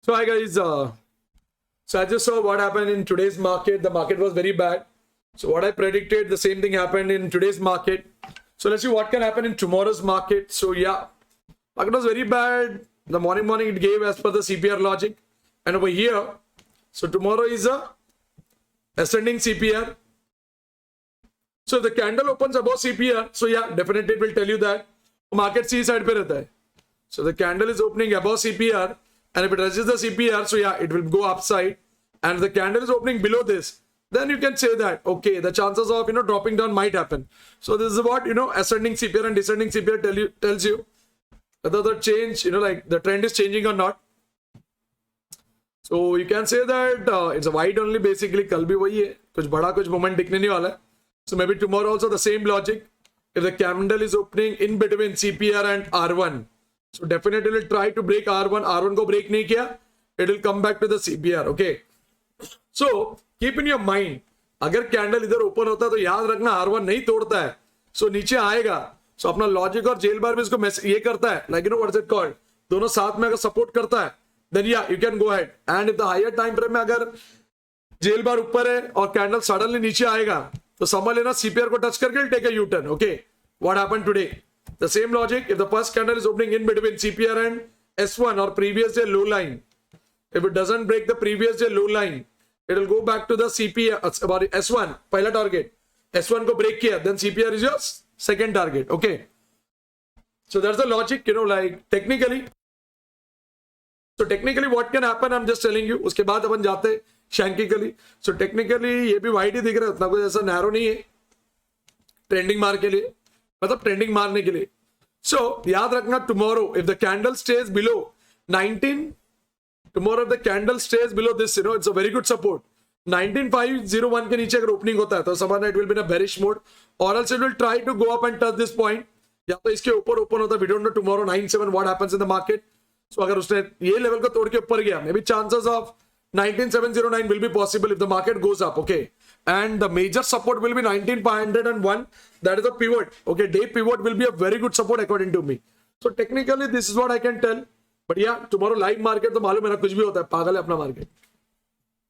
So hi guys, so I just saw what happened in today's market. The market was very bad. So what I predicted, the same thing happened in today's market. So let's see what can happen in tomorrow's market. So yeah, market was very bad. The morning it gave as per the CPR logic. And over here, so tomorrow is a ascending CPR. So if the candle opens above CPR, so yeah, definitely it will tell you that market C side pe rehta hai. So the candle is opening above CPR, and if it resists the CPR, so yeah, it will go upside. And if the candle is opening below this, then you can say that okay, the chances of dropping down might happen. So this is what ascending CPR and descending CPR tells you whether the change, like the trend is changing or not. So you can say that it's a white only basically. कल भी वही है, कुछ बड़ा कुछ moment दिखने नहीं वाला है. So maybe tomorrow also the same logic. If the candle is opening in between CPR and R1, so definitely it will try to break R1. R1 को break नहीं किया, it will come back to the CPR. Okay. So keep in your mind, अगर candle इधर open होता है तो याद रखना R1 नहीं तोड़ता है, so नीचे आएगा. So अपना लॉजिक और जेल बार भी इसको ये करता है, like what is it called, दोनों साथ में अगर सपोर्ट करता है, then yeah, you can go ahead. And if the higher time frame में अगर जेल बार ऊपर है और कैंडल सडनली नीचे आएगा, तो समझ लेना सीपीआर को टच करके take a U turn. Okay, what happened today, the same logic. If the first candle is opening in between CPR and S1 और previous day low line, if it doesn't break the previous day low line, it will go back to the CPR about S1 पहला target. S1 को break किया, then CPR is your second target. Okay, so that's the logic, like technically. So technically what can happen, I'm just telling you. उसके बाद अपन जाते हैं शैंकिकली. So technically ये भी wide ही दिख रहा है, उतना कुछ ऐसा नैरो नहीं है ट्रेंडिंग मार के लिए, मतलब ट्रेंडिंग मारने के लिए. So याद रखना, tomorrow if the candle stays below 19, tomorrow if the candle stays below this, it's a very good support. 19501 के नीचे अगर ओपनिंग होता है तो समझना it will be in a bearish mode, or else it will try to go up and touch this point. या तो इसके ऊपर ओपन होता है. We don't know tomorrow 97 what happens in the market. So अगर उसने ये लेवल को तोड़ के ऊपर गया, maybe chances of 19709 will be possible if the market goes up. Okay, and the major support will be 19501. That is a pivot. Okay, day pivot will be a very good support according to me. So technically this is what I can tell. But yeah, tomorrow live market तो मालूम है ना, कुछ भी होता है, पागल है अपना market.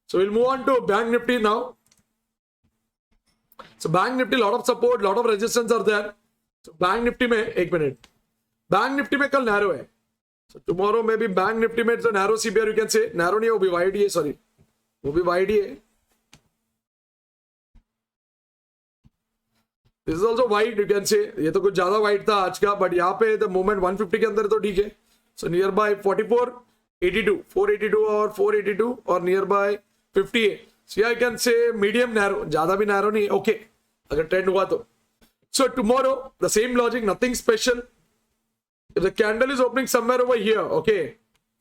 So we'll move on to Bank Nifty now. So Bank Nifty, lot of support, lot of resistance are there. So Bank Nifty में एक मिनट, Bank Nifty में कल नैरो है. So tomorrow maybe Bank Nifty में तो narrow CPR you can say, narrow नहीं है वो भी वाइड ही है, सॉरी वो भी वाइड ही है. This is also wide you can say. ये तो कुछ ज्यादा वाइड था आज का, बट यहाँ पे द मोमेंट 150 के अंदर तो ठीक है. So nearby 4482, 482 और 482 और nearby 58. So yeah, I can say medium narrow, ज्यादा भी narrow नहीं. Okay, अगर ट्रेंड हुआ तो. So tomorrow the same logic, nothing special. If the candle is opening somewhere over here, okay,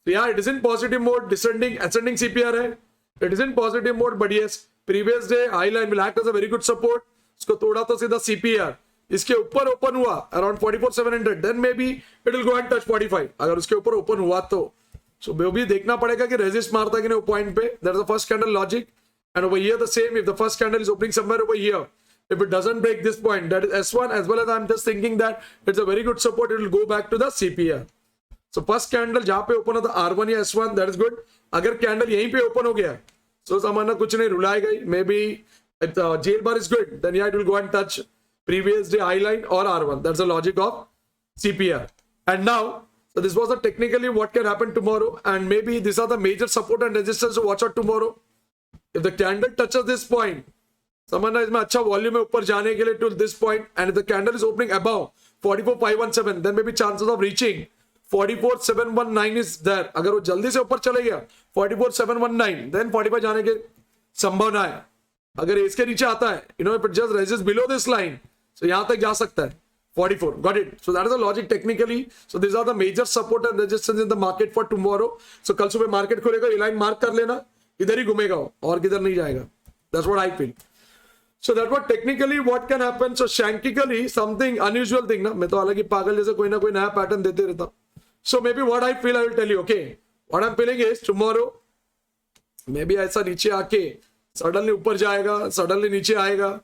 so yeah, it is in positive mode, descending, ascending CPR है, it is in positive mode, but yes, previous day high line will act as a very good support. इसको तोड़ा तो सीधा CPR इसके ऊपर open हुआ around 44700, then maybe it will go and touch 45. अगर उसके ऊपर ओपन हुआ तो so वो भी देखना पड़ेगा कि रेजिस्ट मारता कि नहीं वो पॉइंट पे. That's the first candle logic. And over here the same, if the first candle is opening somewhere over here, if it doesn't break this point, that is S1, as well as I'm just thinking that it's a very good support, it will go back to the CPR. So first candle जहाँ पे open होता R1 या S1, that is good. अगर candle यहीं पे open हो गया so समझना कुछ नहीं, रुलाएगा ही. Maybe if the jail bar is good, then yeah, it will go and touch previous day high line or R1. That's the logic of CPR. And now, so this was technically what can happen tomorrow, and maybe these are the major support and resistance to watch out tomorrow. If the candle touches this point, समझना इसमें अच्छा volume है ऊपर जाने के लिए to this point, and if the candle is opening above 44517, then maybe chances of reaching 44719 is there. अगर वो जल्दी से ऊपर चले गया 44719, then 45 जाने की संभावना है. अगर इसके नीचे आता है, if it just resists below this line, so यहाँ तक जा सकता है 44. Got it? So that is the logic technically. So these are the major support and resistance in the market for tomorrow. So कल सुबह मार्केट खोलेगा, ये line mark कर लेना, इधर ही घूमेगा और किधर नहीं जाएगा. That's what I feel. So that what technically what can happen. So shankically something unusual thing ना, मैं तो हालांकि पागल जैसे कोई ना कोई नया पैटर्न देते रहता. So maybe what I feel I will tell you. Okay, what I'm feeling is tomorrow maybe ऐसा नीचे आके सडनली ऊपर जाएगा, सडनली नीचे आएगा.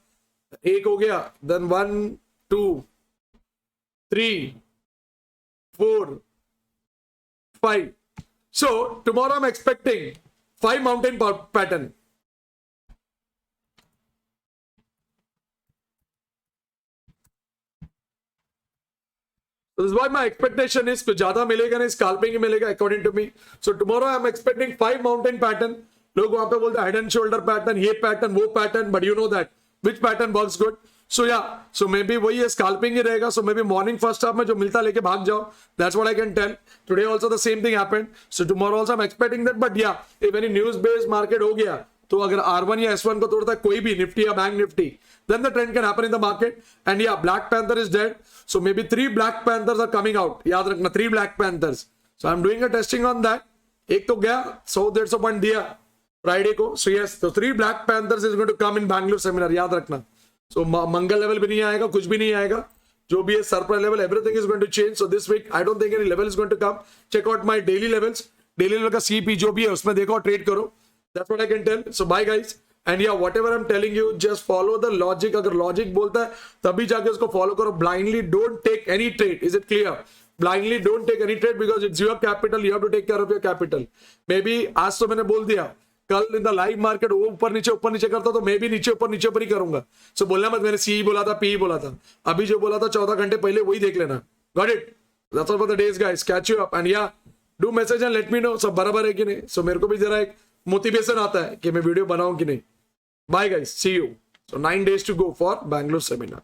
एक हो गया, then 1 2 3 4 5. So tomorrow I'm expecting 5 mountain pattern. So this is why my expectation is कुछ ज्यादा मिलेगा नहीं, स्कैल्पिंग ही मिलेगा according to me. So tomorrow I'm expecting 5 mountain pattern. लोग वहां पे बोलते हैं head and shoulder pattern, ये pattern, वो pattern, but you know that which pattern works good. So yeah, so maybe वही है, स्कैल्पिंग ही रहेगा. So maybe morning first half में जो मिलता लेके भाग जाओ. That's what I can tell. Today also the same thing happened. So tomorrow also I'm expecting that. But yeah, if any news based market हो गया, तो अगर R1 या S1 को तोड़ता है कोई भी निफ्टी या bank Nifty, then the trend can happen in the market. And yeah, Black Panther is dead. So maybe 3 Black Panthers are coming out. याद रखना 3 Black Panthers. So I'm doing a testing on that. एक तो गया 100-150 point दिया Friday को. So yes, so 3 Black Panthers is going to come in Bangalore seminar. याद रखना. So मंगल level भी नहीं आएगा, कुछ भी नहीं आएगा. जो भी है surprise level, everything is going to change. So this week I don't think any level is going to come. Check out my daily levels. Daily level का CP जो भी है उसमें देखो और ट्रेड करो. That's what I can tell. So bye guys. And yeah, whatever I'm telling you, just follow the logic. अगर logic बोलता है तभी जाके उसको follow करो. Blindly don't take any trade. Is it clear? Blindly don't take any trade because it's your capital. You have to take care of your capital. Maybe आज तो मैंने बोल दिया, कल इन द लाइव मार्केट वो ऊपर नीचे करता तो मैं भी नीचे ऊपर ही करूंगा. सो बोलना मत मैंने सी बोला था, पी बोला था. अभी जो बोला था 14 घंटे पहले वही देख लेना. Got it? That's all for the days guys. Catch you up and या do message and let me know सब बराबर है कि नहीं. सो मेरे को भी जरा एक मोटिवेशन आता है कि मैं वीडियो बनाऊं कि नहीं. Bye guys, see you. So 9 days to go for Bangalore seminar.